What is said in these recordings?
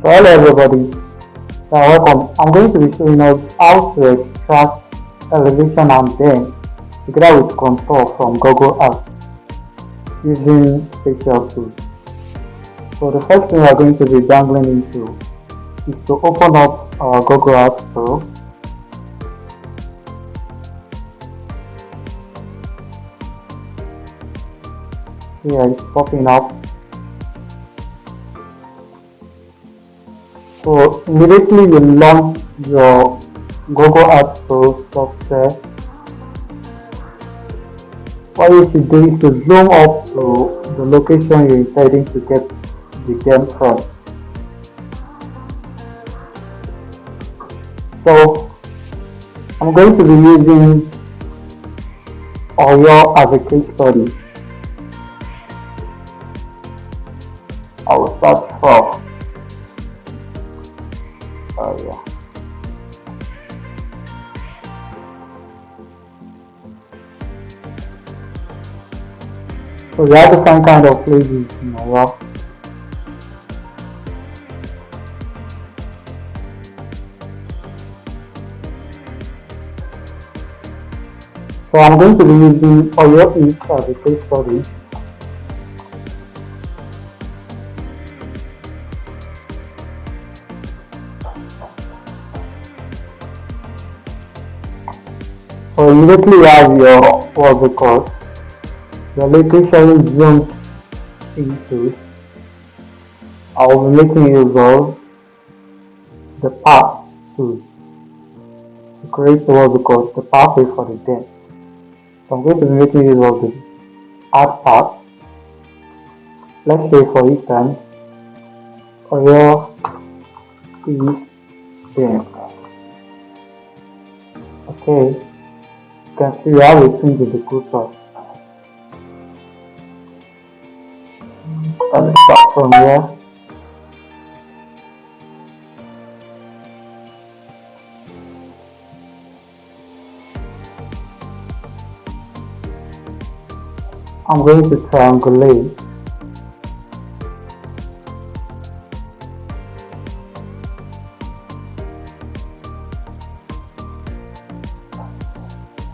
Hello everybody, welcome. I'm going to be showing us how to extract elevation and DEM together with contour from Google Earth using spatial tools. So the first thing we are going to be dangling into is to open up our Google Earth Pro. Here it's popping up. So immediately you launch your Google Earth Pro software. What you should do is to zoom up to the location you're intending to get the DEM from. So I'm going to be using Oyo as a case study. I will search for Oyo. So we have different kind of places in Oyo. So I'm going to be using Oyo East as a case study. So immediately you have your what's it called? The location zoomed into. I will be making use of the path to create what's it called? The pathway for the DEM. So I'm going to be making use of the add path. Let's say for instance, Oyo is DEM. Okay. You can see how we change the cursor. Let's start from here. I'm going to triangulate.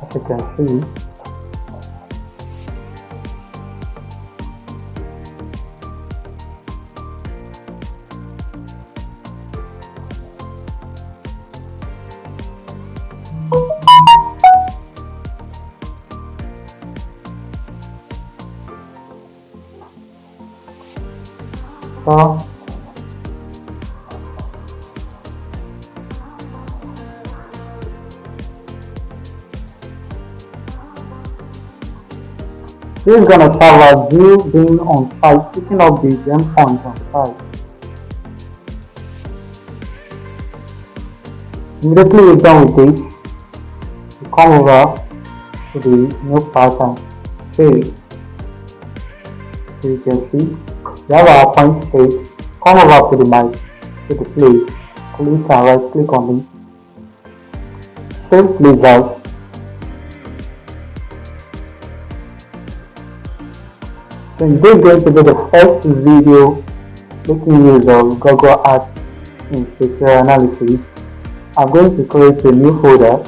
As you can see, so this is going to serve as you being on site, picking up the DEM points on site. Immediately you're done with it, you come over to the new pattern, save. So you can see we have our point space. Come over to the mic, to the place, click and right click on it, save place out. So this is going to be the first video making use of Google Earth in spatial analysis. I'm going to create a new folder.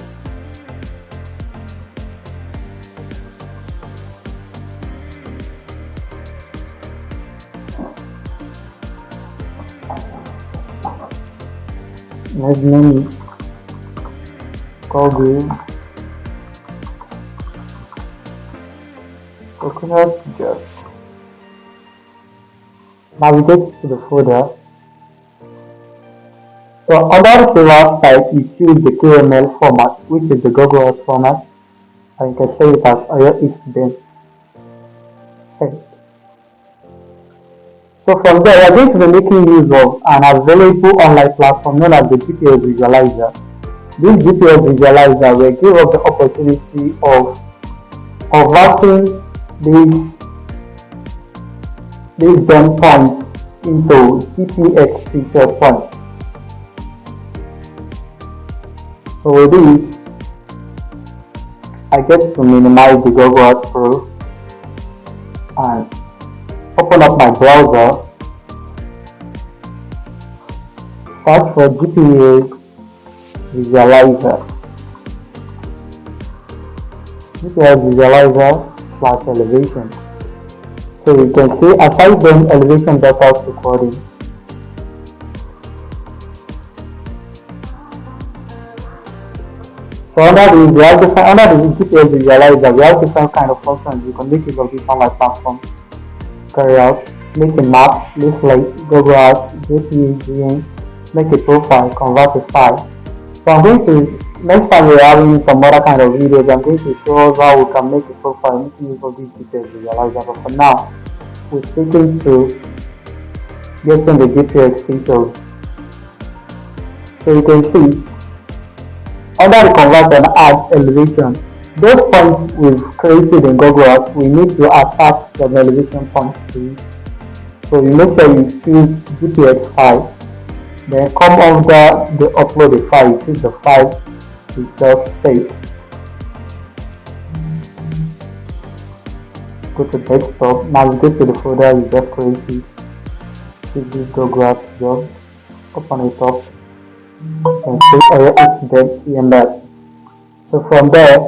Let's name it Goggle Coconut Jet. Navigate to the folder. So under the last type, you choose the KML format, which is the Google Earth format, and you can save it as Oyo East DEM. So from there, we are going to be making use of an available online platform known as the GPS Visualizer. This GPS Visualizer will give us the opportunity of converting these DEM points into GPX featured points. So with this, I get to minimize the Google Earth Pro and open up my browser search for GPS visualizer. GPS visualizer slash elevation. So you can see aside them elevation data recording. So under the GPS visualizer, we have different kind of functions. You can make use of different like platform, carry out, make a map, list like Google Earth, JPEG, make a profile, convert a file. So I'm going to, next time we're having some other kind of videos, I'm going to show us how we can make a profile, make use of this GPS visualizer. But for now, we're sticking to getting the GPS features. So you can see, under the convert and add elevation, those points we've created in Google Earth, we need to attach some elevation points to it. So you make sure you choose GPS file, then come under the upload file, you choose the file to just save. Go to desktop, navigate to the folder you just created, choose this Google Earth job, open it up, and save all your incident EMS. So from there,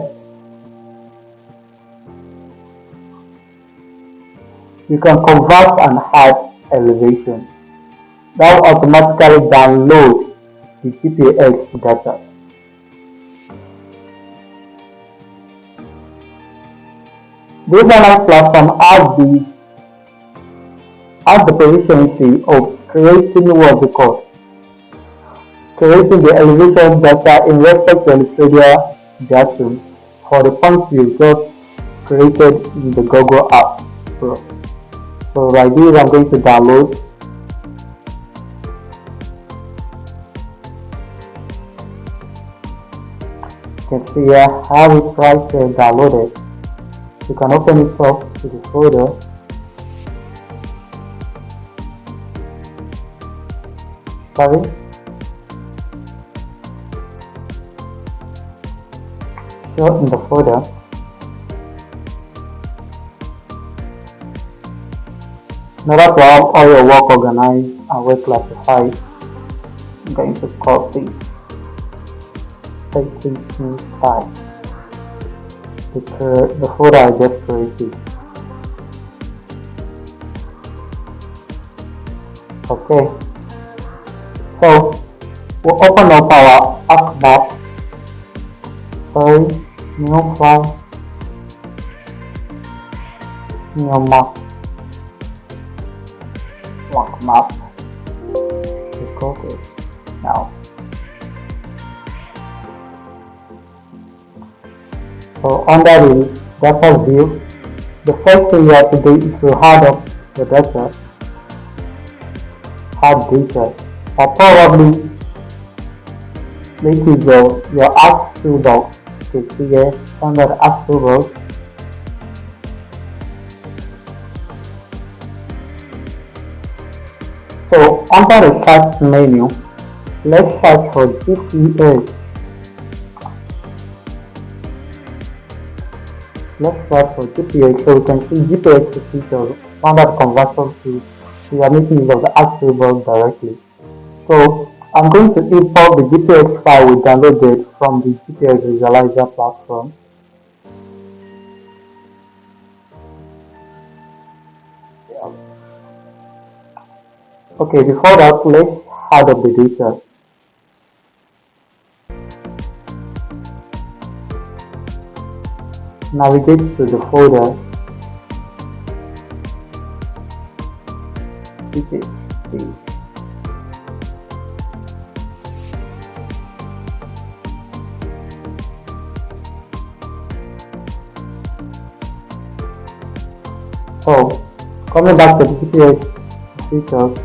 you can convert and add elevation. That will automatically download the GPS data. This online platform has the proficiency of creating what we call creating the elevation data in respect to Wikipedia data for the points you just created in the Google app. So like this, I'm going to download. You can see here I have it right here downloaded. You can open it up to the folder. Sorry. So in the folder, in order to have all your work organized and well classified, I'm going to copy, paste it inside the folder I just created. Okay, so we'll open up our ArcMap. New file, new map, ArcMap. Click OK. Now, so under the data view, the first thing you have to do is to add up the data, add data, or probably make use of your Arc toolbox. You can see here under the Arc toolbox. So under the search menu, let's search for GPS. Let's search for GPS. So we can see GPS features under the conversion tool. We are making use of the Arc toolbox directly. So I'm going to import the GPS file we downloaded from the GPS visualizer platform. Okay, before that, let's add up the data. Navigate to the folder. So, coming back to the GPS features,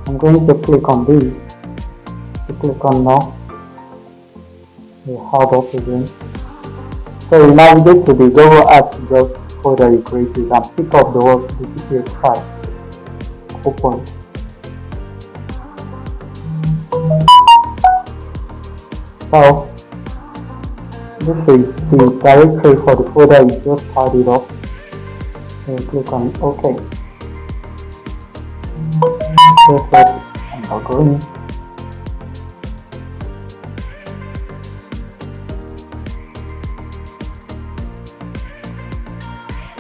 I'm going to click on this. To click on now. We hard up again. So we navigate to the Google Earth just folder you created and pick up the GPS file. Open. So this is the directory for the folder you just started up. So click on OK. Perfect. And I'll go in.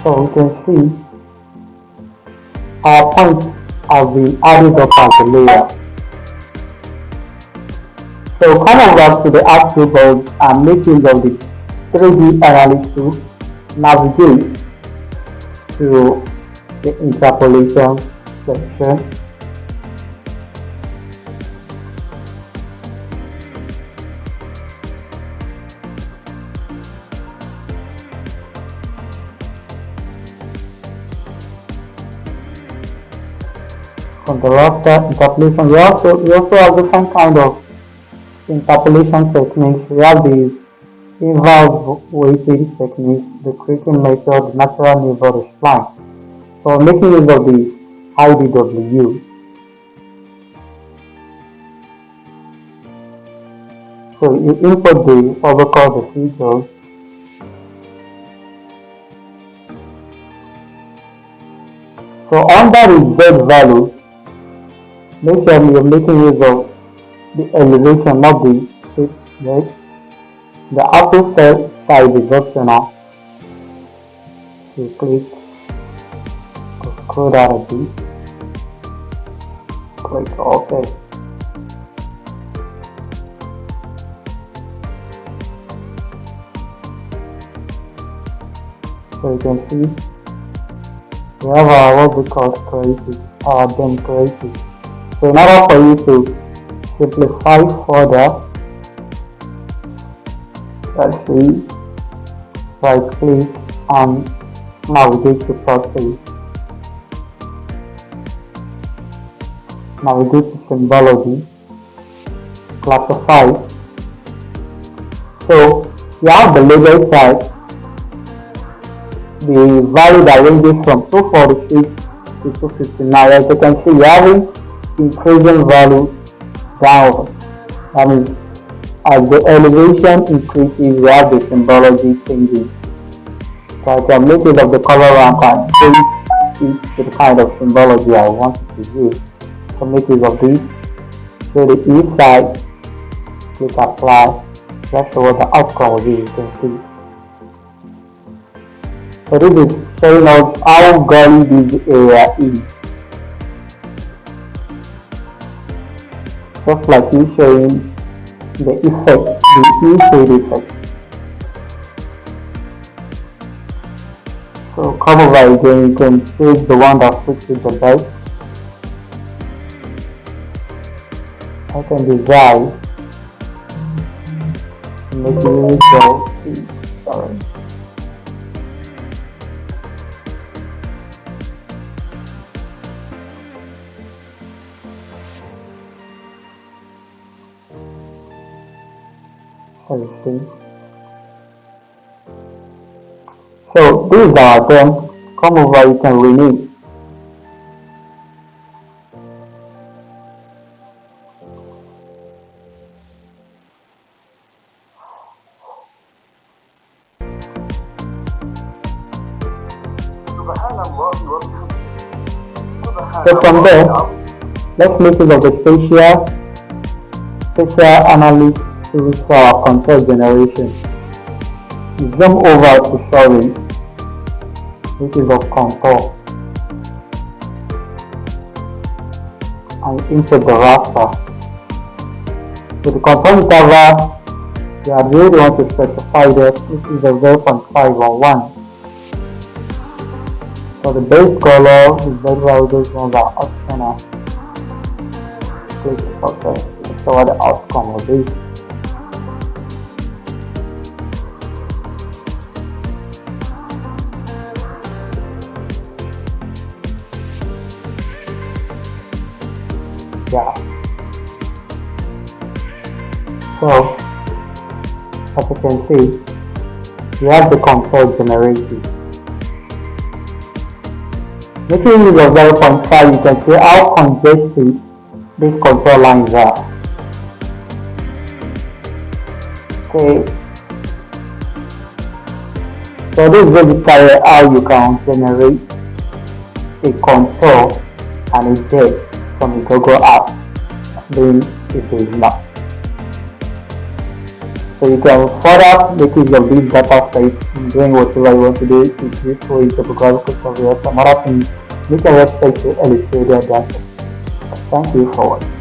So we can see our points have been added up as a layer. So come over to the ArcMap and make use of the 3D analysis tool. Navigate to the interpolation section. From the raster interpolation, we also have different kind of interpolation techniques. We have the inverse weighted technique, the creating method, the natural neighbor, the spline. So making use of the IDW. So you input the overcall the features. So under the Z value, make sure you're making use of the elevation, not the shape, right? The auto set size is optional. You click, scroll down a bit, click OK. So you can see we have our what we call creative, our DEM creative. So in order for you to simplify further, let's see, right click and navigate to properties. Navigate to symbology, classify. So you have the label type, the value that ranges from 246 to 259. As you can see, you have increasing value downward. That means as the elevation increases, you have the symbology changing. So I can make use of the color ramp and change it to the kind of symbology I want it to use. So make use of this. So the east side, click apply. That's what the outcome will be, you can see. So this is showing us how gully this area is. Just like you showing the effect, the E-shade effect. So come over again, you can choose the one that fits with the best. I can design, make it go, sorry. So these are them. Come over, you can rename. So from there, let's make use of the spatial analysis tools for our contour generation. Zoom over to showing, which is of contour, and input the raster. So the contour interval, you are really want to specify that this is a 0.5 or 1. So the base color is very well, those ones are optional. Click OK. So what the outcome will be. Yeah. So as you can see, you have the contour generated. Making use of 0.5, you can see how congested these contour lines are. Okay. So this is basically how you can generate a contour and a depth from the Goggle app, then it is not. So you can further make use of these data sets in doing whatever you want to do. If you create a geographical survey or some other things, you can expect to illustrate their data. Thank you for watching.